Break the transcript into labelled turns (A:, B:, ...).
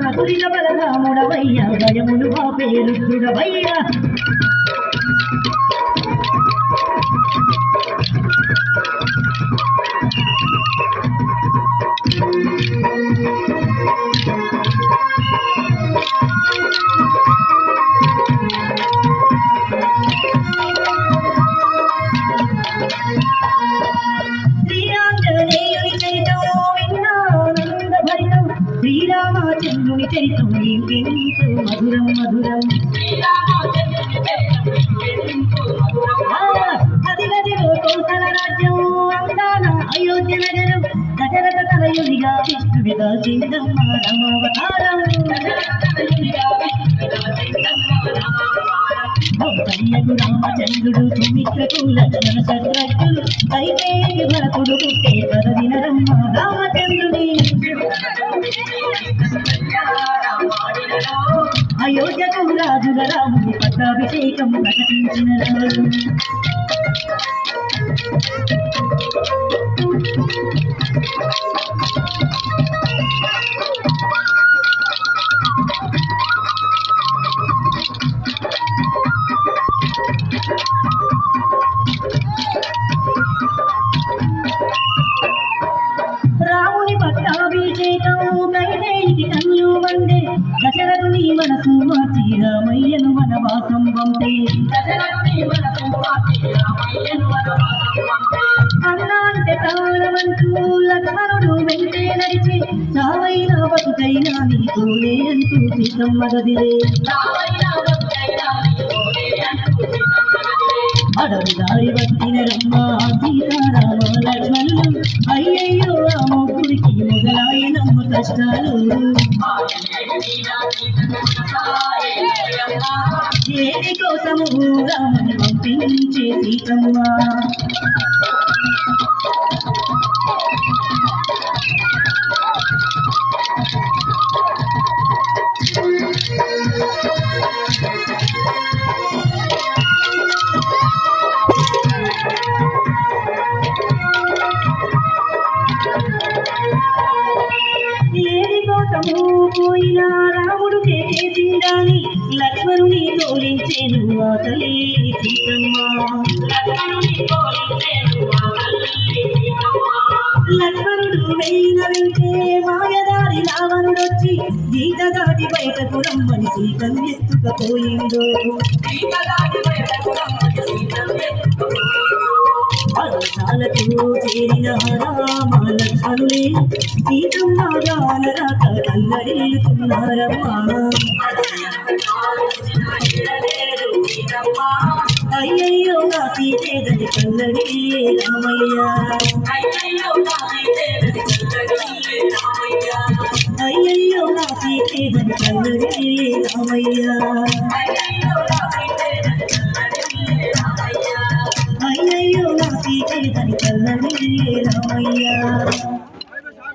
A: అతులిన బలరాముడవయ్యా భయమును మా పేరుడవయ్యా శ్రీరామచంద్రుని చరితం ఇంకెంతో మధురం మధురం అదిగదిలో కోసల రాజ్యం అందాన అయోధ్య నగరం దశరథ తనయునిగా విష్ణువిగా చిందమ్మ రామావతారం కన్యకు రామచంద్రుడు సుమిత్రకు లక్ష్మణ శత్రుఘ్నులు కైకేయికి భరతుడు పుట్టే కథ వినరమ్మ రామచంద్రుని అయోధ్యకు రాజుల రాముని పట్టాభిషేకం ప్రకటించిన రాముని పట్టాభిషేకం కైకేయికి కన్ను వందే దశరథుని మనసు మార్చి రామయ్యను వనవాసం పంపే అన్న అంటే తాళమంటూ లక్ష్మణుడు వెంటే నడిచి చావైనా బతుకైనా నీతోనే అంటూ సీతమ్మ గదిలే అడవి దారి వచ్చిన రమ్మ సీతారామ లక్ష్మణులు అయ్యయ్యో ఆ ముగ్గురికి మొదలాయనమ్మ కష్టాలు ఏది కోసము రామని పంపించే సీతమ్మ పోయినా రాముడు చేసిందాని లక్ష్మణుని తోలించేను ఆ తల్లి సీతమ్మ లక్ష్మణుడు వెళ్ళిన వెంటే మాయదారి రావణుడొచ్చి గీత దాటి బయటకు రమ్మని సీతను ఎత్తుకపోయిందో అరసాలకు చేరిన రామ లక్ష్మణులే సీతమ్మ గానరాక కల్లడిల్లుతున్నారమ్మా అయ్యయ్యో నా సీతేదని కల్లడి రామయ్య అయ్యయ్యో నా సీతేదని కల్లడి రామయ్య అయ్యయ్యో నా సీతేదని కల్లడి రామయ్య